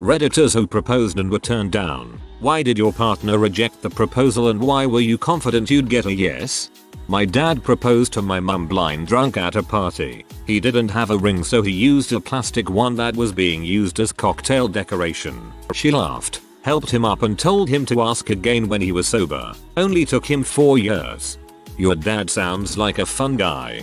Redditors who proposed and were turned down. Why did your partner reject the proposal and why were you confident you'd get a yes? My dad proposed to my mum blind drunk at a party. He didn't have a ring, so he used a plastic one that was being used as cocktail decoration. She laughed, helped him up and told him to ask again when he was sober. Only took him 4 years. Your dad sounds like a fun guy.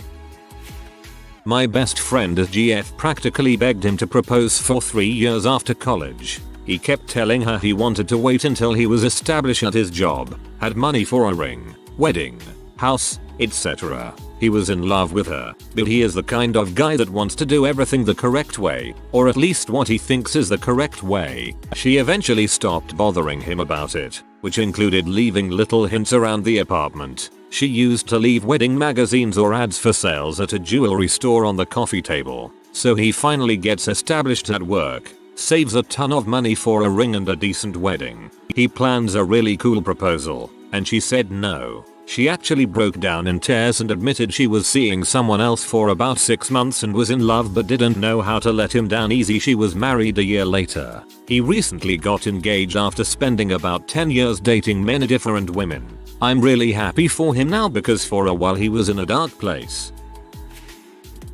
My best friend at GF practically begged him to propose for 3 years after college. He kept telling her he wanted to wait until he was established at his job, had money for a ring, wedding, house, etc. He was in love with her, but he is the kind of guy that wants to do everything the correct way, or at least what he thinks is the correct way. She eventually stopped bothering him about it, which included leaving little hints around the apartment. She used to leave wedding magazines or ads for sales at a jewelry store on the coffee table. So he finally gets established at work, saves a ton of money for a ring and a decent wedding. He plans a really cool proposal, and she said no. She actually broke down in tears and admitted she was seeing someone else for about 6 months and was in love but didn't know how to let him down easy. She was married a year later. He recently got engaged after spending about 10 years dating many different women. I'm really happy for him now because for a while he was in a dark place.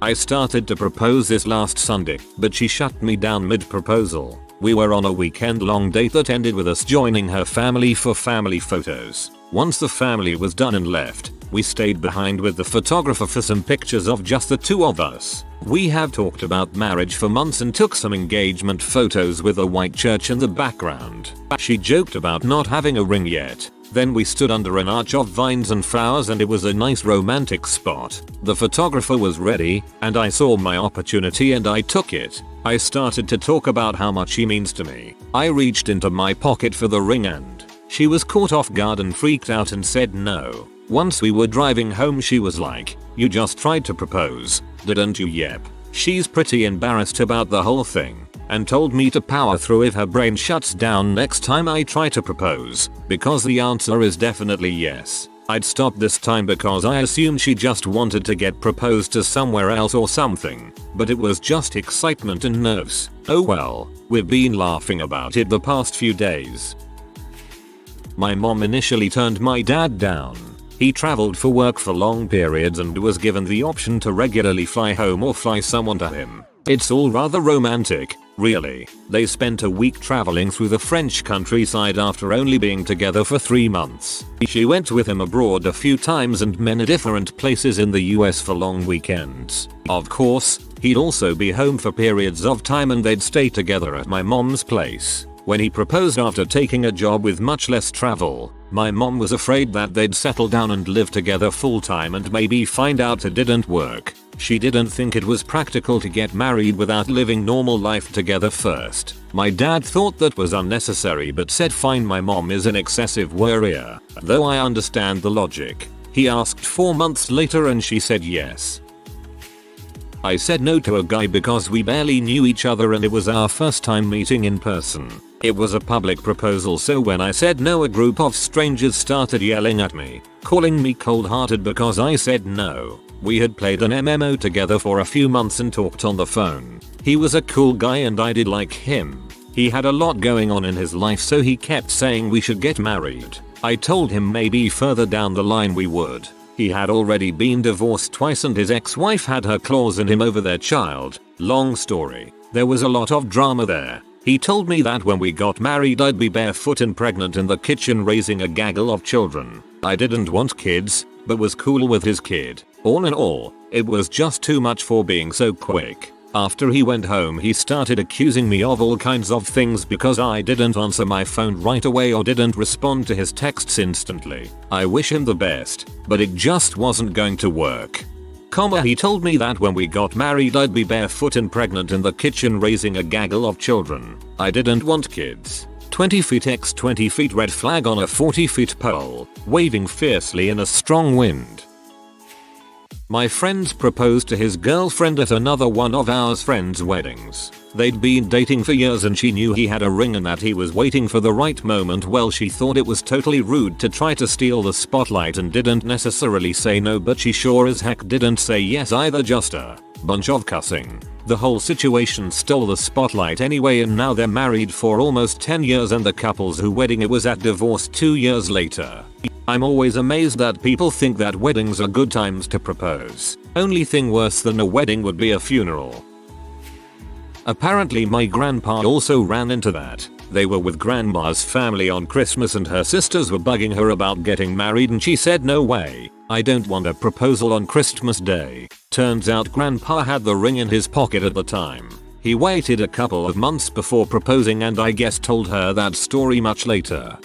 I started to propose this last Sunday, but she shut me down mid-proposal. We were on a weekend-long date that ended with us joining her family for family photos. Once the family was done and left, we stayed behind with the photographer for some pictures of just the two of us. We have talked about marriage for months and took some engagement photos with a white church in the background. She joked about not having a ring yet. Then we stood under an arch of vines and flowers and it was a nice romantic spot. The photographer was ready, and I saw my opportunity and I took it. I started to talk about how much she means to me. I reached into my pocket for the ring and she was caught off guard and freaked out and said no. Once we were driving home she was like, "You just tried to propose, didn't you?" Yep. She's pretty embarrassed about the whole thing and told me to power through if her brain shuts down next time I try to propose, because the answer is definitely yes. I'd stop this time because I assumed she just wanted to get proposed to somewhere else or something, but it was just excitement and nerves. Oh well, we've been laughing about it the past few days. My mom initially turned my dad down. He traveled for work for long periods and was given the option to regularly fly home or fly someone to him. It's all rather romantic, really. They spent a week traveling through the French countryside after only being together for 3 months. She went with him abroad a few times and many different places in the US for long weekends. Of course, he'd also be home for periods of time and they'd stay together at my mom's place. When he proposed after taking a job with much less travel, my mom was afraid that they'd settle down and live together full time and maybe find out it didn't work. She didn't think it was practical to get married without living normal life together first. My dad thought that was unnecessary but said fine. My mom is an excessive worrier, though I understand the logic. He asked 4 months later and she said yes. I said no to a guy because we barely knew each other and it was our first time meeting in person. It was a public proposal, so when I said no a group of strangers started yelling at me, calling me cold-hearted because I said no. We had played an MMO together for a few months and talked on the phone. He was a cool guy and I did like him. He had a lot going on in his life so he kept saying we should get married. I told him maybe further down the line we would. He had already been divorced twice and his ex-wife had her claws in him over their child. Long story. There was a lot of drama there. He told me that when we got married I'd be barefoot and pregnant in the kitchen raising a gaggle of children. I didn't want kids, but was cool with his kid. All in all, it was just too much for being so quick. After he went home he started accusing me of all kinds of things because I didn't answer my phone right away or didn't respond to his texts instantly. I wish him the best, but it just wasn't going to work. He told me that when we got married I'd be barefoot and pregnant in the kitchen raising a gaggle of children. I didn't want kids. 20 feet x 20 feet red flag on a 40 feet pole, waving fiercely in a strong wind. My friend proposed to his girlfriend at another one of our friends' weddings. They'd been dating for years and she knew he had a ring and that he was waiting for the right moment. Well, she thought it was totally rude to try to steal the spotlight and didn't necessarily say no, but she sure as heck didn't say yes either. Just a bunch of cussing. The whole situation stole the spotlight anyway, and now they're married for almost 10 years and the couple's who wedding it was at divorced 2 years later. I'm always amazed that people think that weddings are good times to propose. Only thing worse than a wedding would be a funeral. Apparently my grandpa also ran into that. They were with grandma's family on Christmas and her sisters were bugging her about getting married and she said no way, I don't want a proposal on Christmas Day. Turns out grandpa had the ring in his pocket at the time. He waited a couple of months before proposing and I guess told her that story much later.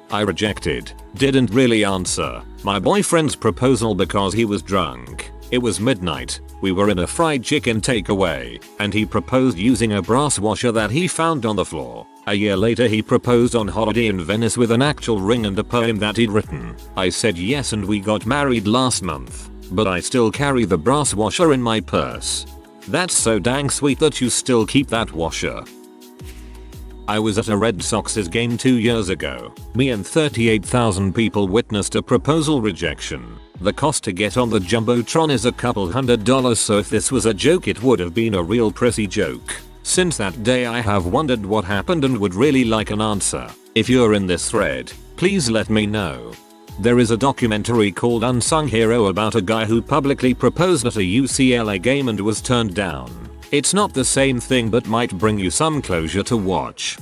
I rejected. Didn't really answer my boyfriend's proposal because he was drunk. It was midnight. We were in a fried chicken takeaway, and he proposed using a brass washer that he found on the floor. A year later he proposed on holiday in Venice with an actual ring and a poem that he'd written. I said yes and we got married last month, but I still carry the brass washer in my purse. That's so dang sweet that you still keep that washer. I was at a Red Sox's game 2 years ago. Me and 38,000 people witnessed a proposal rejection. The cost to get on the Jumbotron is a couple $100, so if this was a joke it would have been a real prissy joke. Since that day I have wondered what happened and would really like an answer. If you're in this thread, please let me know. There is a documentary called Unsung Hero about a guy who publicly proposed at a UCLA game and was turned down. It's not the same thing but might bring you some closure to watch.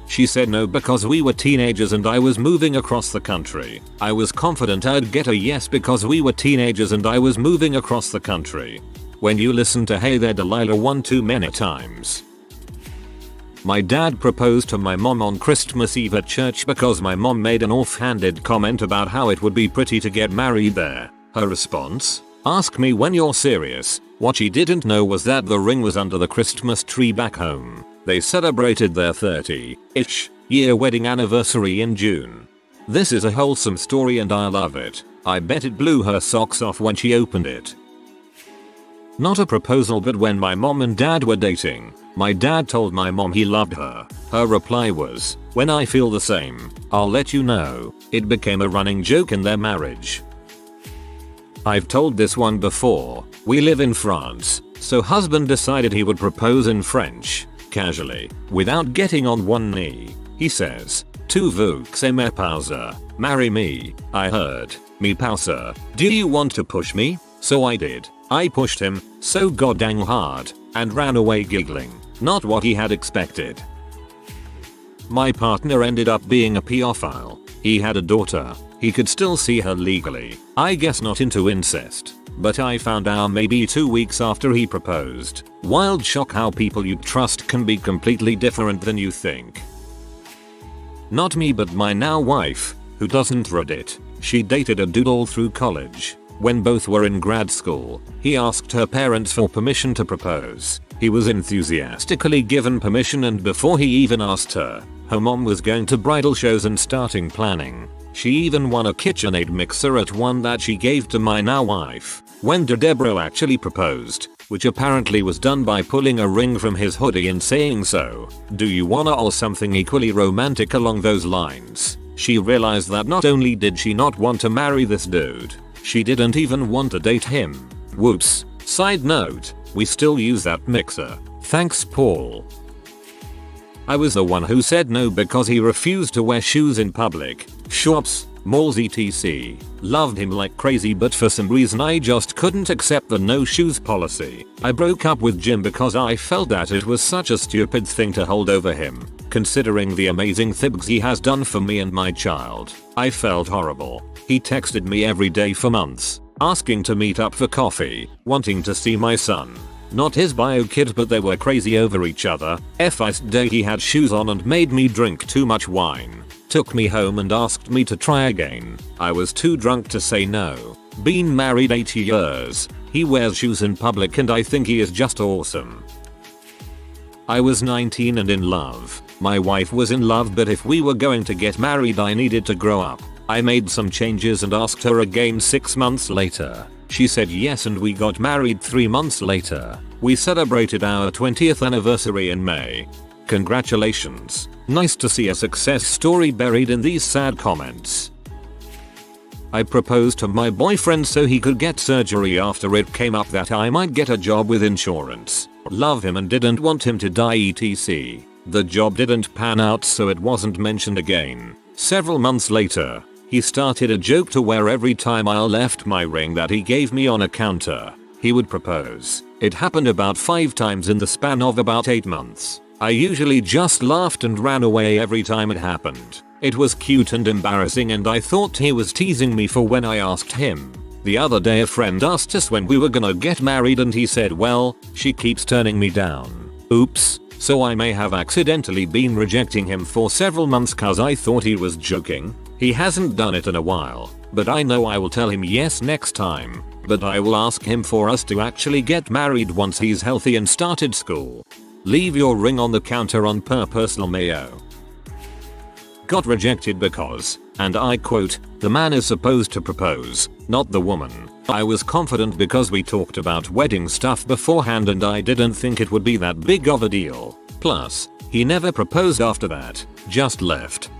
She said no because we were teenagers and I was moving across the country. I was confident I'd get a yes because we were teenagers and I was moving across the country. When you listen to Hey There Delilah one too many times. My dad proposed to my mom on Christmas Eve at church because my mom made an offhanded comment about how it would be pretty to get married there. Her response? Ask me when you're serious. What she didn't know was that the ring was under the Christmas tree back home. They celebrated their 30-ish year wedding anniversary in June. This is a wholesome story and I love it. I bet it blew her socks off when she opened it. Not a proposal, but when my mom and dad were dating, my dad told my mom he loved her. Her reply was, when I feel the same, I'll let you know. It became a running joke in their marriage. I've told this one before. We live in France, so husband decided he would propose in French, casually, without getting on one knee. He says, tu veux m'épouser, marry me. I heard, me pauser, do you want to push me? So I did. I pushed him, so goddamn hard, and ran away giggling. Not what he had expected. My partner ended up being a pedophile. He had a daughter. He could still see her legally. I guess not into incest. But I found out maybe 2 weeks after he proposed. Wild shock how people you trust can be completely different than you think. Not me, but my now wife, who doesn't Reddit. She dated a dude all through college. When both were in grad school, he asked her parents for permission to propose. He was enthusiastically given permission, and before he even asked her, her mom was going to bridal shows and starting planning. She even won a KitchenAid mixer at one that she gave to my now wife. When Debro actually proposed, which apparently was done by pulling a ring from his hoodie and saying so, do you wanna, or something equally romantic along those lines, she realized that not only did she not want to marry this dude, she didn't even want to date him. Whoops. Side note, we still use that mixer. Thanks, Paul. I was the one who said no because he refused to wear shoes in public, shops, malls etc. Loved him like crazy, but for some reason I just couldn't accept the no shoes policy. I broke up with Jim because I felt that it was such a stupid thing to hold over him, considering the amazing things he has done for me and my child. I felt horrible. He texted me every day for months, asking to meet up for coffee, wanting to see my son. Not his bio kid, but they were crazy over each other. First day he had shoes on and made me drink too much wine. Took me home and asked me to try again. I was too drunk to say no. Been married 8 years. He wears shoes in public and I think he is just awesome. I was 19 and in love. My wife was in love, but if we were going to get married I needed to grow up. I made some changes and asked her again 6 months later. She said yes and we got married 3 months later. We celebrated our 20th anniversary in May. Congratulations. Nice to see a success story buried in these sad comments. I proposed to my boyfriend so he could get surgery after it came up that I might get a job with insurance. Love him and didn't want him to die etc. The job didn't pan out so it wasn't mentioned again. Several months later, he started a joke to where every time I left my ring that he gave me on a counter, he would propose. It happened about 5 times in the span of about 8 months. I usually just laughed and ran away every time it happened. It was cute and embarrassing and I thought he was teasing me for when I asked him. The other day a friend asked us when we were gonna get married and he said, well, she keeps turning me down. Oops. So I may have accidentally been rejecting him for several months cause I thought he was joking. He hasn't done it in a while, but I know I will tell him yes next time. But I will ask him for us to actually get married once he's healthy and started school. Leave your ring on the counter on purpose LMAO. Got rejected because, and I quote, the man is supposed to propose, not the woman. I was confident because we talked about wedding stuff beforehand and I didn't think it would be that big of a deal. Plus, he never proposed after that, just left.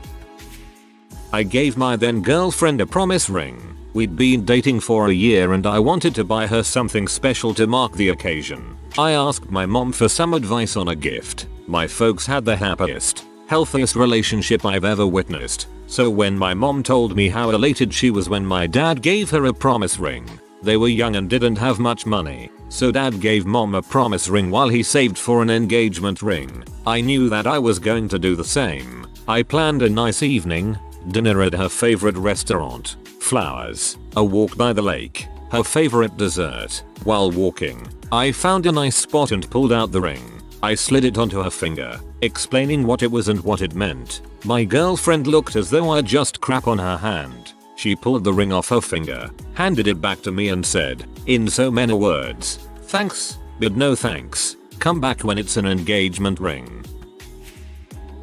I gave my then girlfriend a promise ring. We'd been dating for a year and I wanted to buy her something special to mark the occasion. I asked my mom for some advice on a gift. My folks had the happiest, healthiest relationship I've ever witnessed. So when my mom told me how elated she was when my dad gave her a promise ring, they were young and didn't have much money. So dad gave mom a promise ring while he saved for an engagement ring. I knew that I was going to do the same. I planned a nice evening, dinner at her favorite restaurant, flowers, a walk by the lake, her favorite dessert. While walking, I found a nice spot and pulled out the ring. I slid it onto her finger, explaining what it was and what it meant. My girlfriend looked as though I'd just crap on her hand. She pulled the ring off her finger, handed it back to me and said, in so many words, thanks, but no thanks. Come back when it's an engagement ring.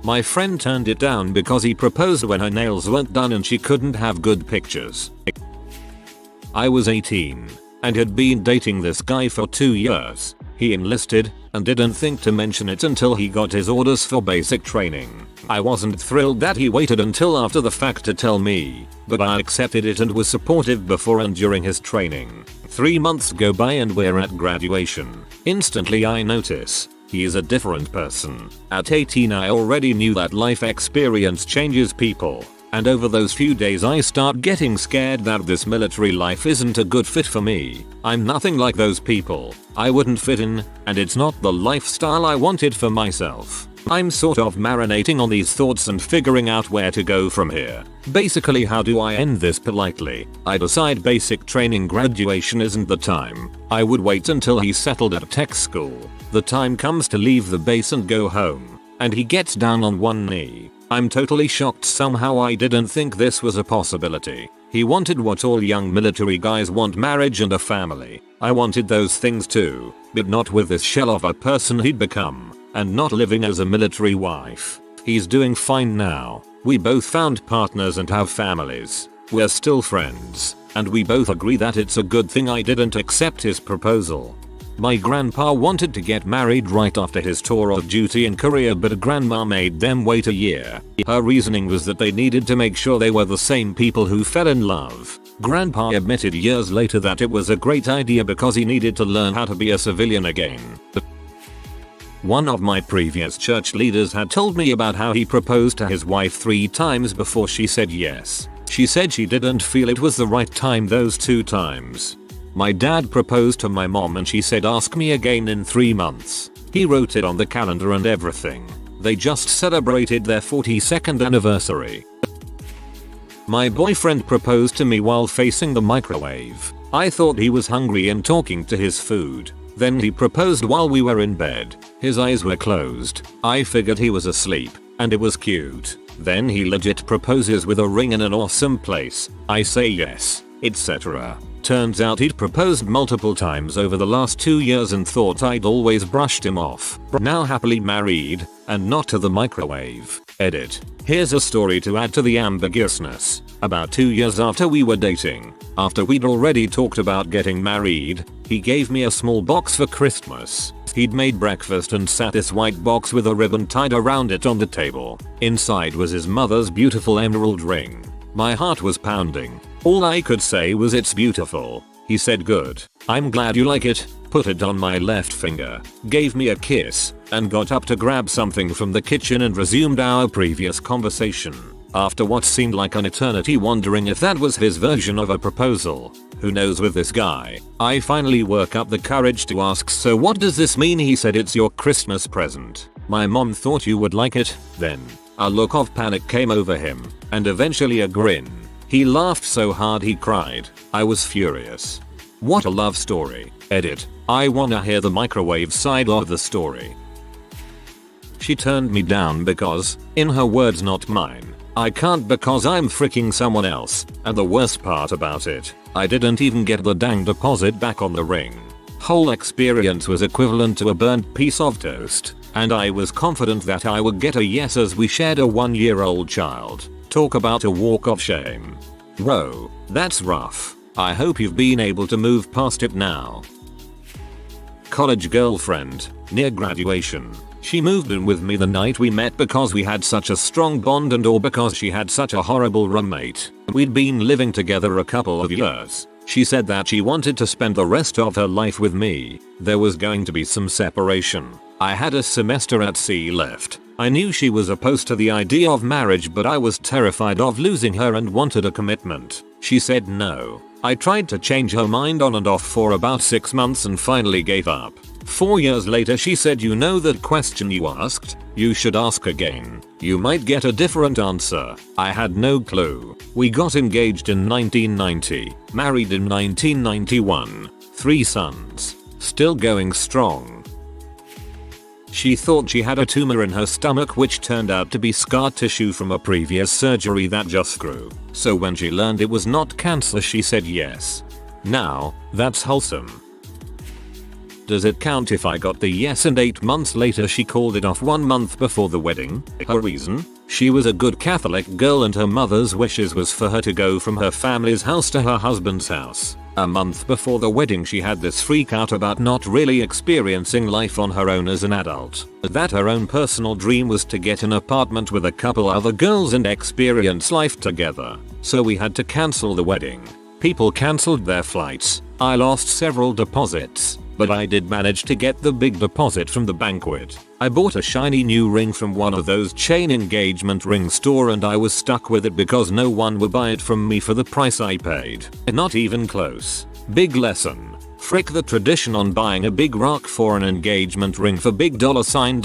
My friend turned it down because he proposed when her nails weren't done and she couldn't have good pictures. I was 18 and had been dating this guy for 2 years. He enlisted and didn't think to mention it until he got his orders for basic training. I wasn't thrilled that he waited until after the fact to tell me, but I accepted it and was supportive before and during his training. 3 months go by and we're at graduation. Instantly I notice he is a different person. At 18 I already knew that life experience changes people. And over those few days I start getting scared that this military life isn't a good fit for me. I'm nothing like those people. I wouldn't fit in, and it's not the lifestyle I wanted for myself. I'm sort of marinating on these thoughts and figuring out where to go from here. Basically, how do I end this politely? I decide basic training graduation isn't the time. I would wait until he's settled at tech school. The time comes to leave the base and go home, and he gets down on one knee. I'm totally shocked. Somehow I didn't think this was a possibility. He wanted what all young military guys want: marriage and a family. I wanted those things too, but not with this shell of a person he'd become, and not living as a military wife. He's doing fine now. We both found partners and have families. We're still friends, and we both agree that it's a good thing I didn't accept his proposal. My grandpa wanted to get married right after his tour of duty in Korea, but grandma made them wait a year. Her reasoning was that they needed to make sure they were the same people who fell in love. Grandpa admitted years later that it was a great idea because he needed to learn how to be a civilian again. One of my previous church leaders had told me about how he proposed to his wife 3 times before she said yes. She said she didn't feel it was the right time those 2 times. My dad proposed to my mom and she said ask me again in 3 months. He wrote it on the calendar and everything. They just celebrated their 42nd anniversary. My boyfriend proposed to me while facing the microwave. I thought he was hungry and talking to his food. Then he proposed while we were in bed. His eyes were closed. I figured he was asleep, and it was cute. Then he legit proposes with a ring in an awesome place. I say yes, etc. Turns out he'd proposed multiple times over the last 2 years and thought I'd always brushed him off. Now happily married, and not to the microwave. Edit. Here's a story to add to the ambiguousness. About 2 years after we were dating, after we'd already talked about getting married, he gave me a small box for Christmas. He'd made breakfast and sat this white box with a ribbon tied around it on the table. Inside was his mother's beautiful emerald ring. My heart was pounding. All I could say was it's beautiful. He said good. I'm glad you like it. Put it on my left finger. Gave me a kiss and got up to grab something from the kitchen and resumed our previous conversation. After what seemed like an eternity wondering if that was his version of a proposal. Who knows with this guy. I finally work up the courage to ask, so what does this mean? He said it's your Christmas present. My mom thought you would like it. Then a look of panic came over him and eventually a grin. He laughed so hard he cried. I was furious. What a love story. Edit. I wanna hear the microwave side of the story. She turned me down because, in her words not mine, I can't because I'm freaking someone else, and the worst part about it, I didn't even get the dang deposit back on the ring. Whole experience was equivalent to a burnt piece of toast, and I was confident that I would get a yes as we shared a 1-year-old child. Talk about a walk of shame. Bro, that's rough. I hope you've been able to move past it now. College girlfriend, near graduation. She moved in with me the night we met because we had such a strong bond and or because she had such a horrible roommate. We'd been living together a couple of years. She said that she wanted to spend the rest of her life with me. There was going to be some separation. I had a semester at sea left. I knew she was opposed to the idea of marriage, but I was terrified of losing her and wanted a commitment. She said no. I tried to change her mind on and off for about 6 months and finally gave up. 4 years later she said, you know that question you asked? You should ask again. You might get a different answer. I had no clue. We got engaged in 1990, married in 1991, 3 sons. Still going strong. She thought she had a tumor in her stomach which turned out to be scar tissue from a previous surgery that just grew. So when she learned it was not cancer she said yes. Now, that's wholesome. Does it count if I got the yes and 8 months later she called it off 1 month before the wedding? Her reason? She was a good Catholic girl and her mother's wishes was for her to go from her family's house to her husband's house. A month before the wedding she had this freak out about not really experiencing life on her own as an adult. That her own personal dream was to get an apartment with a couple other girls and experience life together. So we had to cancel the wedding. People cancelled their flights. I lost several deposits. But I did manage to get the big deposit from the banquet. I bought a shiny new ring from one of those chain engagement ring store and I was stuck with it because no one would buy it from me for the price I paid. Not even close. Big lesson. Frick the tradition on buying a big rock for an engagement ring for big $sign.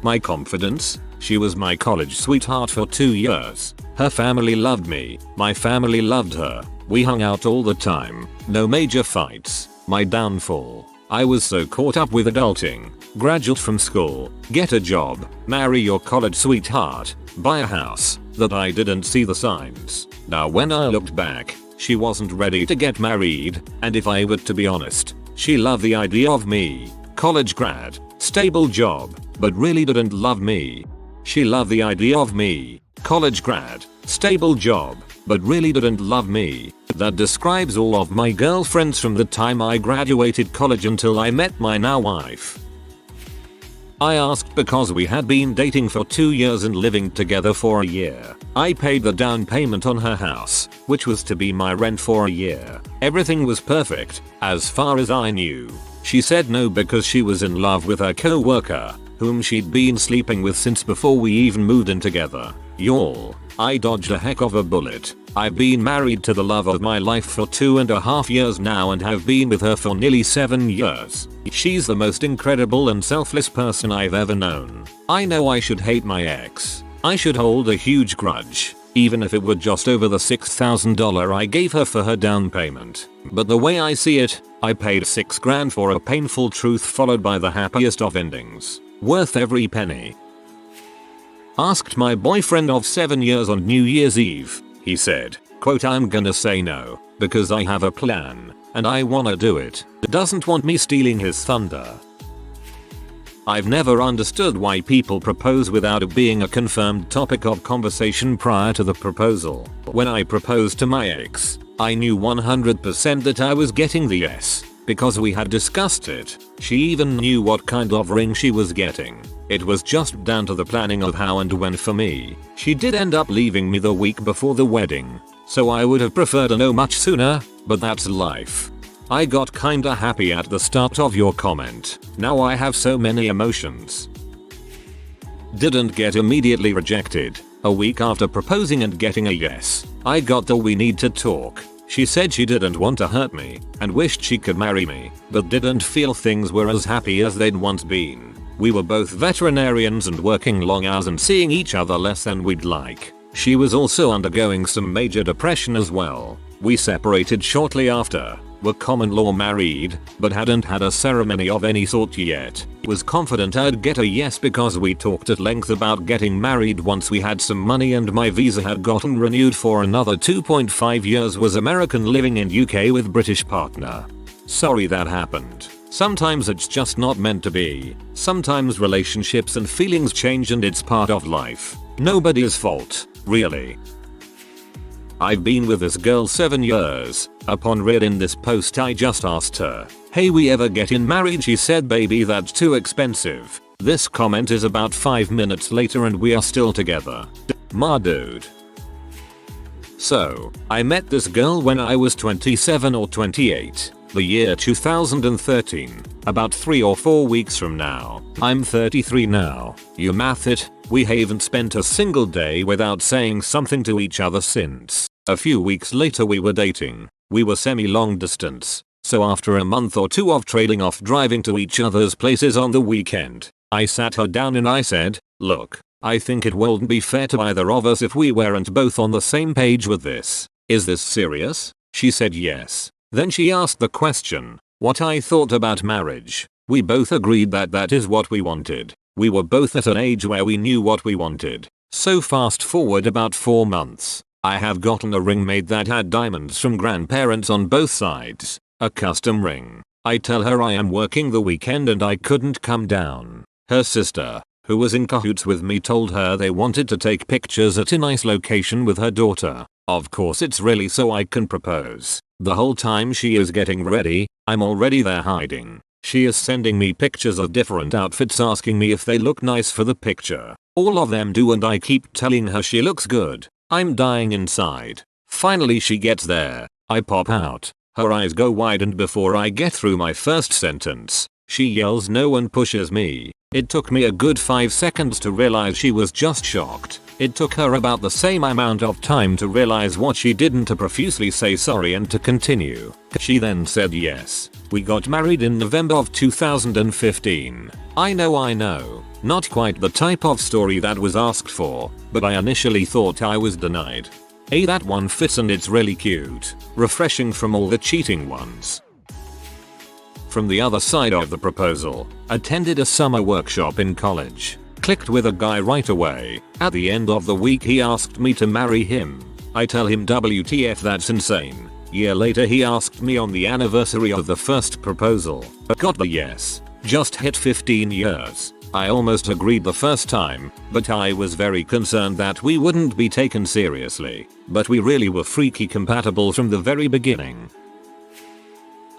My confidence? She was my college sweetheart for 2 years. Her family loved me. My family loved her. We hung out all the time. No major fights. My downfall. I was so caught up with adulting, graduate from school, get a job, marry your college sweetheart, buy a house, that I didn't see the signs. Now when I looked back, she wasn't ready to get married, and if I were to be honest, she loved the idea of me. College grad, stable job, but really didn't love me. She loved the idea of me. College grad, stable job, but really didn't love me. That describes all of my girlfriends from the time I graduated college until I met my now wife. I asked because we had been dating for 2 years and living together for a year. I paid the down payment on her house, which was to be my rent for a year. Everything was perfect, as far as I knew. She said no because she was in love with her co-worker, whom she'd been sleeping with since before we even moved in together. Y'all, I dodged a heck of a bullet. I've been married to the love of my life for 2.5 years now and have been with her for nearly 7 years. She's the most incredible and selfless person I've ever known. I know I should hate my ex. I should hold a huge grudge, even if it were just over the $6,000 I gave her for her down payment. But the way I see it, I paid $6 grand for a painful truth followed by the happiest of endings. Worth every penny. Asked my boyfriend of 7 years on New Year's Eve. He said, quote I'm gonna say no, because I have a plan, and I wanna do it. Doesn't want me stealing his thunder. I've never understood why people propose without it being a confirmed topic of conversation prior to the proposal. When I proposed to my ex, I knew 100% that I was getting the yes, because we had discussed it. She even knew what kind of ring she was getting. It was just down to the planning of how and when for me. She did end up leaving me the week before the wedding, so I would have preferred to know much sooner, but that's life. I got kinda happy at the start of your comment. Now I have so many emotions. Didn't get immediately rejected. A week after proposing and getting a yes, I got the "we need to talk." She said she didn't want to hurt me and wished she could marry me, but didn't feel things were as happy as they'd once been. We were both veterinarians and working long hours and seeing each other less than we'd like. She was also undergoing some major depression as well. We separated shortly after, were common law married, but hadn't had a ceremony of any sort yet. Was confident I'd get a yes because we talked at length about getting married once we had some money and my visa had gotten renewed for another 2.5 years. Was American, living in UK with British partner. Sorry that happened. Sometimes it's just not meant to be. Sometimes relationships and feelings change and it's part of life. Nobody's fault, really. I've been with this girl 7 years. Upon reading this post I just asked her, "Hey, we ever getting married?" She said, "Baby, that's too expensive." This comment is about 5 minutes later and we are still together. Ma dude. So, I met this girl when I was 27 or 28. The year 2013. About 3 or 4 weeks from now. I'm 33 now. You math it, we haven't spent a single day without saying something to each other since. A few weeks later we were dating. We were semi-long distance. So after a month or two of trading off driving to each other's places on the weekend, I sat her down and I said, "Look, I think it wouldn't be fair to either of us if we weren't both on the same page with this. Is this serious?" She said yes. Then she asked the question, what I thought about marriage. We both agreed that that is what we wanted. We were both at an age where we knew what we wanted. So fast forward about 4 months. I have gotten a ring made that had diamonds from grandparents on both sides. A custom ring. I tell her I am working the weekend and I couldn't come down. Her sister, who was in cahoots with me, told her they wanted to take pictures at a nice location with her daughter. Of course it's really so I can propose. The whole time she is getting ready, I'm already there hiding. She is sending me pictures of different outfits asking me if they look nice for the picture. All of them do and I keep telling her she looks good. I'm dying inside. Finally she gets there. I pop out. Her eyes go wide and before I get through my first sentence, she yells no and pushes me. It took me a good 5 seconds to realize she was just shocked. It took her about the same amount of time to realize what she did and to profusely say sorry and to continue. She then said yes. We got married in November of 2015. I know. Not quite the type of story that was asked for, but I initially thought I was denied. That one fits and it's really cute. Refreshing from all the cheating ones. From the other side of the proposal, attended a summer workshop in college. Clicked with a guy right away. At the end of the week he asked me to marry him. I tell him WTF, that's insane. Year later he asked me on the anniversary of the first proposal. Got the yes. Just hit 15 years. I almost agreed the first time, but I was very concerned that we wouldn't be taken seriously. But we really were freaky compatible from the very beginning.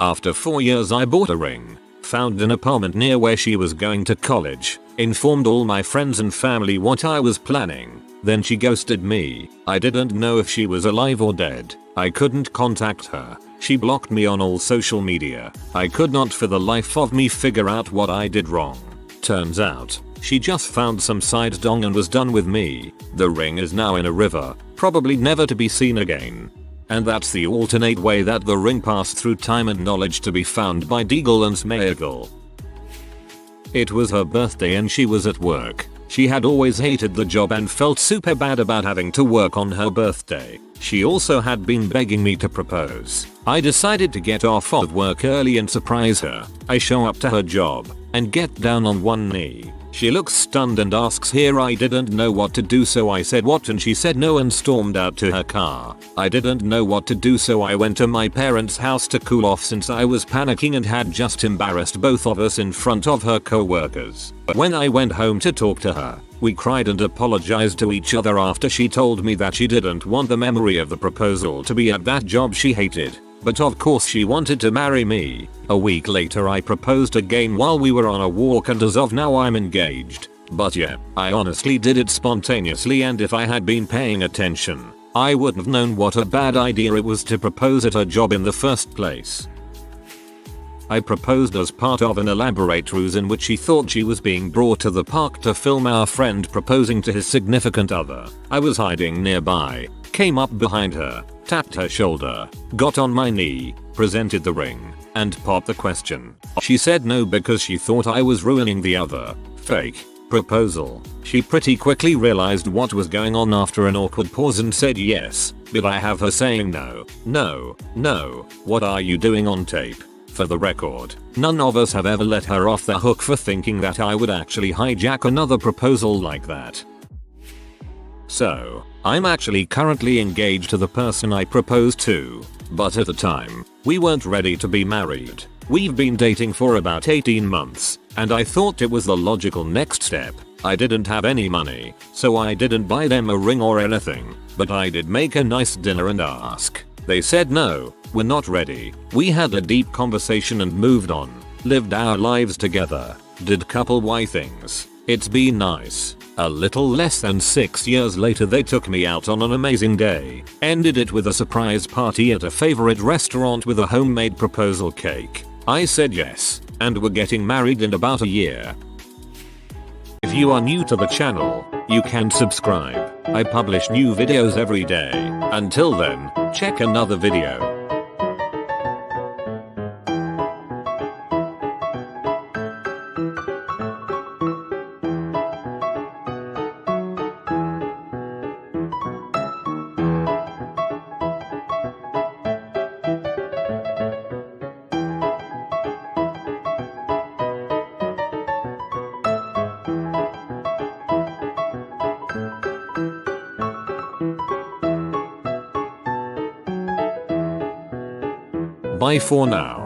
After 4 years I bought a ring. Found an apartment near where she was going to college. Informed all my friends and family what I was planning. Then she ghosted me. I didn't know if she was alive or dead. I couldn't contact her. She blocked me on all social media. I could not for the life of me figure out what I did wrong. Turns out, she just found some side dong and was done with me. The ring is now in a river, probably never to be seen again. And that's the alternate way that the ring passed through time and knowledge to be found by Deagle and Smeagol. It was her birthday and she was at work. She had always hated the job and felt super bad about having to work on her birthday. She also had been begging me to propose. I decided to get off of work early and surprise her. I show up to her job and get down on one knee. She looks stunned and asks here. I didn't know what to do, so I said what, and she said no and stormed out to her car. I didn't know what to do, so I went to my parents' house to cool off since I was panicking and had just embarrassed both of us in front of her co-workers. When I went home to talk to her, we cried and apologized to each other after she told me that she didn't want the memory of the proposal to be at that job she hated. But of course she wanted to marry me. A week later I proposed again while we were on a walk, and as of now I'm engaged. But yeah, I honestly did it spontaneously, and if I had been paying attention, I would have known what a bad idea it was to propose at a job in the first place. I proposed as part of an elaborate ruse in which she thought she was being brought to the park to film our friend proposing to his significant other. I was hiding nearby, came up behind her, tapped her shoulder, got on my knee, presented the ring, and popped the question. She said no because she thought I was ruining the other, fake, proposal. She pretty quickly realized what was going on after an awkward pause and said yes, but I have her saying no, no, no, what are you doing on tape? For the record, none of us have ever let her off the hook for thinking that I would actually hijack another proposal like that. So, I'm actually currently engaged to the person I proposed to, but at the time, we weren't ready to be married. We've been dating for about 18 months, and I thought it was the logical next step. I didn't have any money, so I didn't buy them a ring or anything, but I did make a nice dinner and ask. They said no, we're not ready. We had a deep conversation and moved on, lived our lives together, did couple Y things. It's been nice. A little less than 6 years later they took me out on an amazing day, ended it with a surprise party at a favorite restaurant with a homemade proposal cake. I said yes, and we're getting married in about a year. If you are new to the channel, you can subscribe. I publish new videos every day. Until then, check another video. Bye for now.